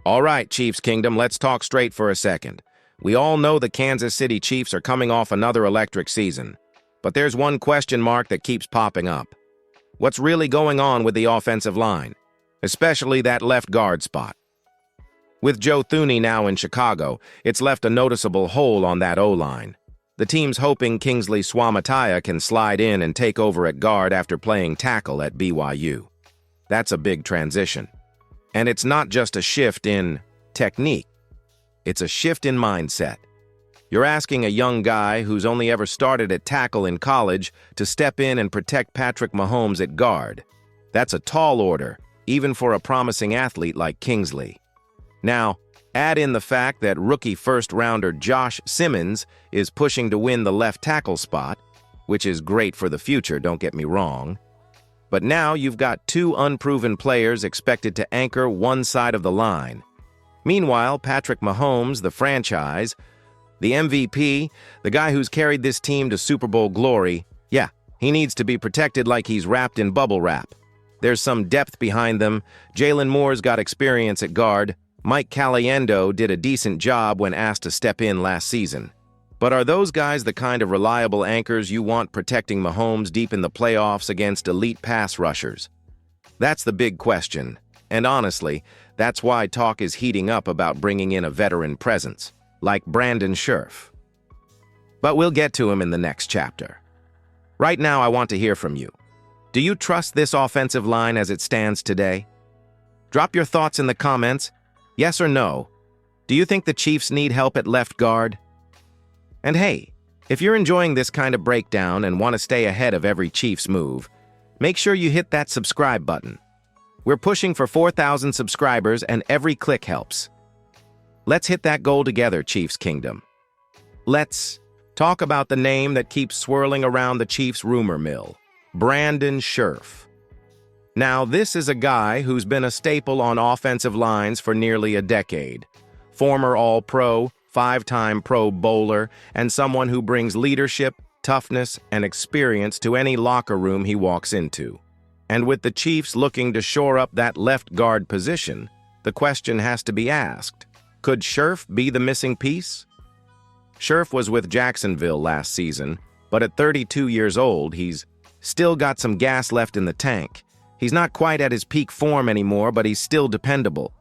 All right, Chiefs Kingdom, let's talk straight for a second. We all know the Kansas City Chiefs are coming off another electric season. But there's one question mark that keeps popping up. What's really going on with the offensive line? Especially that left guard spot. With Joe Thuney now in Chicago, it's left a noticeable hole on that O-line. The team's hoping Kingsley Suamataia can slide in and take over at guard after playing tackle at BYU. That's a big transition. And it's not just a shift in technique. It's a shift in mindset. You're asking a young guy who's only ever started at tackle in college to step in and protect Patrick Mahomes at guard. That's a tall order, even for a promising athlete like Kingsley. Now, add in the fact that rookie first-rounder Josh Simmons is pushing to win the left tackle spot, which is great for the future, don't get me wrong. But now you've got two unproven players expected to anchor one side of the line. Meanwhile, Patrick Mahomes, the franchise, the MVP, the guy who's carried this team to Super Bowl glory, he needs to be protected like he's wrapped in bubble wrap. There's some depth behind them. Jalen Moore's got experience at guard. Mike Caliendo did a decent job when asked to step in last season. But are those guys the kind of reliable anchors you want protecting Mahomes deep in the playoffs against elite pass rushers? That's the big question, and honestly, that's why talk is heating up about bringing in a veteran presence, like Brandon Scherff. But we'll get to him in the next chapter. Right now, I want to hear from you. Do you trust this offensive line as it stands today? Drop your thoughts in the comments. Yes or no? Do you think the Chiefs need help at left guard? And hey, if you're enjoying this kind of breakdown and want to stay ahead of every Chiefs move, make sure you hit that subscribe button. We're pushing for 4,000 subscribers and every click helps. Let's hit that goal together, Chiefs Kingdom. Let's talk about the name that keeps swirling around the Chiefs rumor mill, Brandon Scherff. Now, this is a guy who's been a staple on offensive lines for nearly a decade. Former All-Pro, 5-time Pro Bowler, and someone who brings leadership, toughness, and experience to any locker room he walks into. And with the Chiefs looking to shore up that left guard position, the question has to be asked, could Scherff be the missing piece? Scherff was with Jacksonville last season, but at 32 years old, he's still got some gas left in the tank. He's not quite at his peak form anymore, but he's still dependable.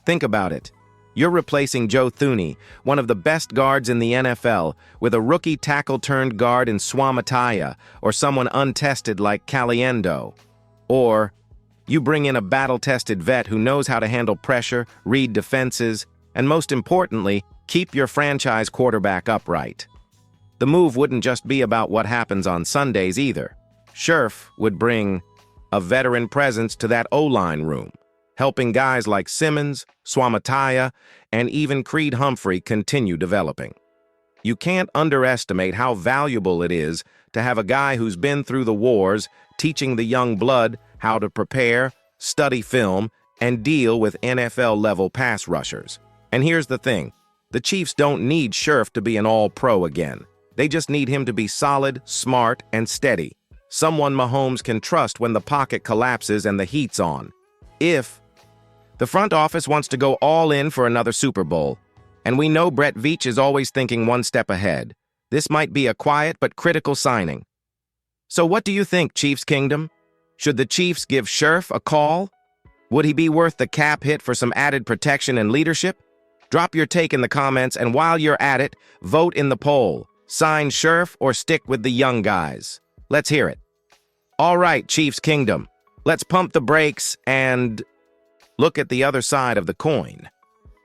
Think about it. You're replacing Joe Thuney, one of the best guards in the NFL, with a rookie tackle-turned-guard in Suamataia, or someone untested like Caliendo. Or you bring in a battle-tested vet who knows how to handle pressure, read defenses, and most importantly, keep your franchise quarterback upright. The move wouldn't just be about what happens on Sundays either. Scherff would bring a veteran presence to that O-line room, helping guys like Simmons, Suamataia, and even Creed Humphrey continue developing. You can't underestimate how valuable it is to have a guy who's been through the wars, teaching the young blood how to prepare, study film, and deal with NFL-level pass rushers. And here's the thing, the Chiefs don't need Scherff to be an all-pro again. They just need him to be solid, smart, and steady. Someone Mahomes can trust when the pocket collapses and the heat's on. If the front office wants to go all in for another Super Bowl, and we know Brett Veach is always thinking one step ahead, this might be a quiet but critical signing. So what do you think, Chiefs Kingdom? Should the Chiefs give Scherff a call? Would he be worth the cap hit for some added protection and leadership? Drop your take in the comments, and while you're at it, vote in the poll. Sign Scherff or stick with the young guys. Let's hear it. All right, Chiefs Kingdom, let's pump the brakes and look at the other side of the coin.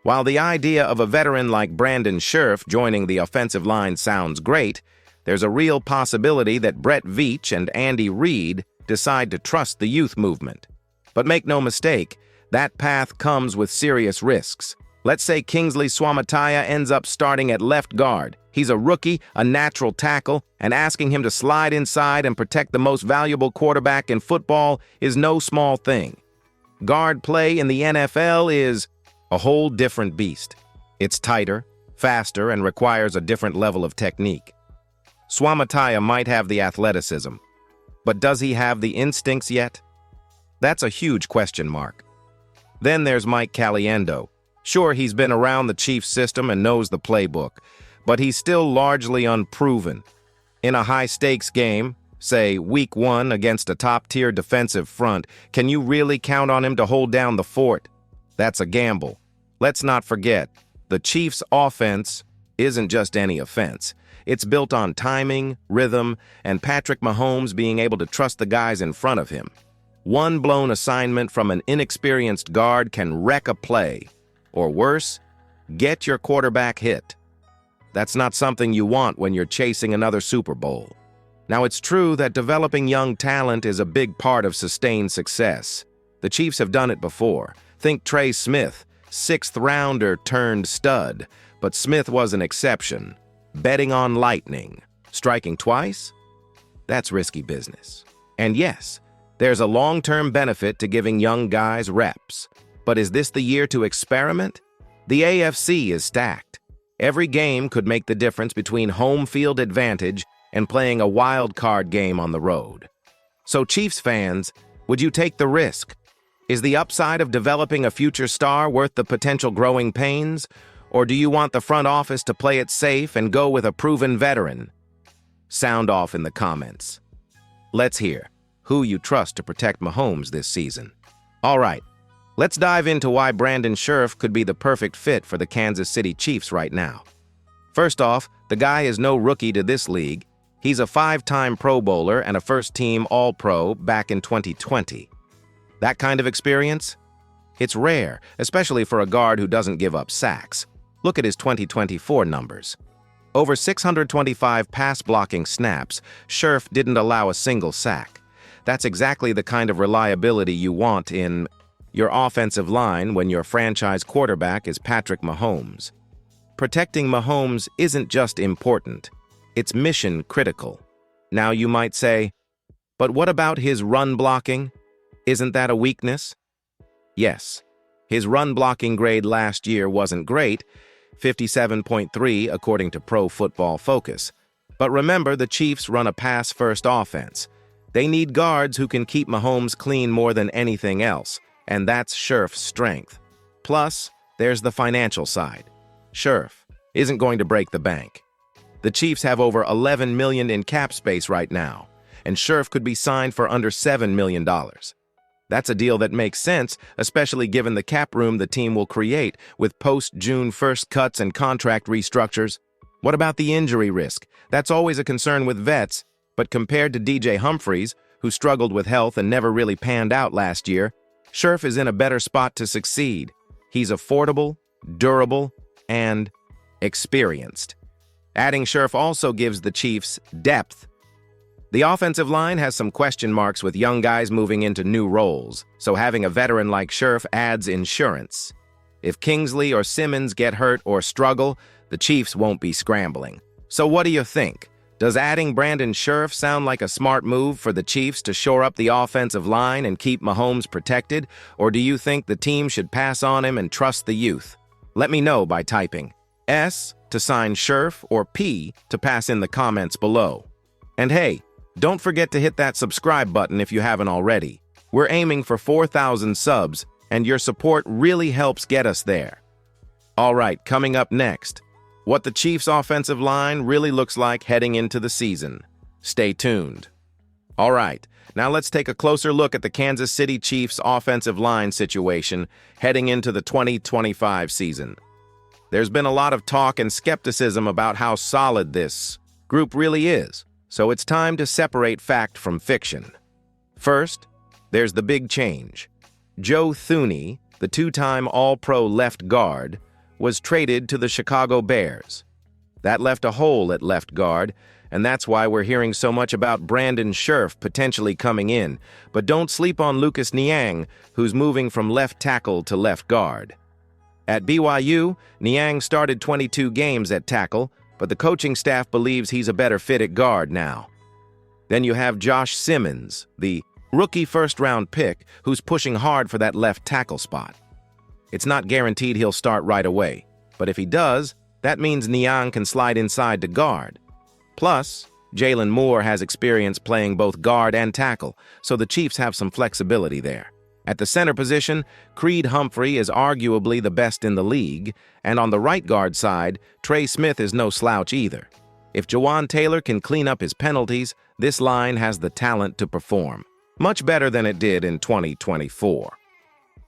While the idea of a veteran like Brandon Scherff joining the offensive line sounds great, there's a real possibility that Brett Veach and Andy Reid decide to trust the youth movement. But make no mistake, that path comes with serious risks. Let's say Kingsley Suamataia ends up starting at left guard. He's a rookie, a natural tackle, and asking him to slide inside and protect the most valuable quarterback in football is no small thing. Guard play in the NFL is a whole different beast. It's tighter, faster, and requires a different level of technique. Suamataia might have the athleticism, but does he have the instincts yet? That's a huge question mark. Then there's Mike Caliendo. Sure, he's been around the Chiefs system and knows the playbook, but he's still largely unproven. In a high-stakes game, say Week 1 against a top-tier defensive front, can you really count on him to hold down the fort? That's a gamble. Let's not forget, the Chiefs' offense isn't just any offense. It's built on timing, rhythm, and Patrick Mahomes being able to trust the guys in front of him. One blown assignment from an inexperienced guard can wreck a play, or worse, get your quarterback hit. That's not something you want when you're chasing another Super Bowl. Now, it's true that developing young talent is a big part of sustained success. The Chiefs have done it before. Think Trey Smith, sixth-rounder turned stud, but Smith was an exception. Betting on lightning. Striking twice? That's risky business. And yes, there's a long-term benefit to giving young guys reps. But is this the year to experiment? The AFC is stacked. Every game could make the difference between home field advantage and playing a wild card game on the road. So Chiefs fans, would you take the risk? Is the upside of developing a future star worth the potential growing pains? Or do you want the front office to play it safe and go with a proven veteran? Sound off in the comments. Let's hear who you trust to protect Mahomes this season. All right, let's dive into why Brandon Scherff could be the perfect fit for the Kansas City Chiefs right now. First off, the guy is no rookie to this league. He's a 5-time Pro Bowler and a first-team All-Pro back in 2020. That kind of experience? It's rare, especially for a guard who doesn't give up sacks. Look at his 2024 numbers. Over 625 pass-blocking snaps, Scherff didn't allow a single sack. That's exactly the kind of reliability you want in your offensive line when your franchise quarterback is Patrick Mahomes. Protecting Mahomes isn't just important, it's mission critical. Now you might say, but what about his run blocking? Isn't that a weakness? Yes, his run blocking grade last year wasn't great, 57.3 according to Pro Football Focus. But remember, the Chiefs run a pass-first offense. They need guards who can keep Mahomes clean more than anything else, and that's Scherff's strength. Plus, there's the financial side. Scherff isn't going to break the bank. The Chiefs have over $11 million in cap space right now, and Scherff could be signed for under $7 million. That's a deal that makes sense, especially given the cap room the team will create with post-June 1st cuts and contract restructures. What about the injury risk? That's always a concern with vets, but compared to DJ Humphries, who struggled with health and never really panned out last year, Scherff is in a better spot to succeed. He's affordable, durable, and experienced. Adding Scherff also gives the Chiefs depth. The offensive line has some question marks with young guys moving into new roles, so having a veteran like Scherff adds insurance. If Kingsley or Simmons get hurt or struggle, the Chiefs won't be scrambling. So what do you think? Does adding Brandon Scherff sound like a smart move for the Chiefs to shore up the offensive line and keep Mahomes protected, or do you think the team should pass on him and trust the youth? Let me know by typing S to sign Scherff or P to pass in the comments below. And hey, don't forget to hit that subscribe button if you haven't already. We're aiming for 4,000 subs, and your support really helps get us there. All right, coming up next, what the Chiefs' offensive line really looks like heading into the season. Stay tuned. All right, now let's take a closer look at the Kansas City Chiefs' offensive line situation heading into the 2025 season. There's been a lot of talk and skepticism about how solid this group really is. So it's time to separate fact from fiction. First, there's the big change. Joe Thuney, the 2-time All-Pro left guard, was traded to the Chicago Bears. That left a hole at left guard, and that's why we're hearing so much about Brandon Scherff potentially coming in. But don't sleep on Lucas Niang, who's moving from left tackle to left guard. At BYU, Niang started 22 games at tackle, but the coaching staff believes he's a better fit at guard now. Then you have Josh Simmons, the rookie first-round pick, who's pushing hard for that left tackle spot. It's not guaranteed he'll start right away, but if he does, that means Niang can slide inside to guard. Plus, Jalen Moore has experience playing both guard and tackle, so the Chiefs have some flexibility there. At the center position, Creed Humphrey is arguably the best in the league, and on the right guard side, Trey Smith is no slouch either. If Jawan Taylor can clean up his penalties, this line has the talent to perform, much better than it did in 2024.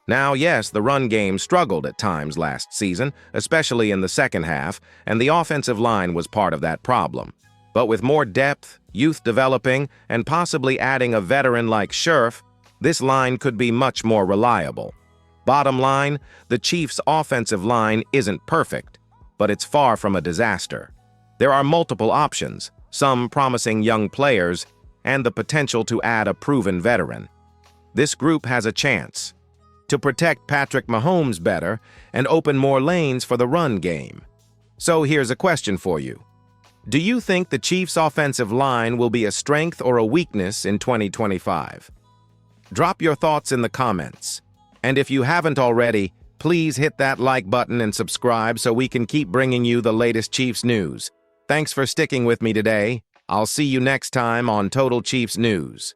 Now, yes, the run game struggled at times last season, especially in the second half, and the offensive line was part of that problem. But with more depth, youth developing, and possibly adding a veteran like Scherff, this line could be much more reliable. Bottom line, the Chiefs' offensive line isn't perfect, but it's far from a disaster. There are multiple options, some promising young players, and the potential to add a proven veteran. This group has a chance to protect Patrick Mahomes better and open more lanes for the run game. So here's a question for you. Do you think the Chiefs' offensive line will be a strength or a weakness in 2025? Drop your thoughts in the comments. And if you haven't already, please hit that like button and subscribe so we can keep bringing you the latest Chiefs news. Thanks for sticking with me today. I'll see you next time on Total Chiefs News.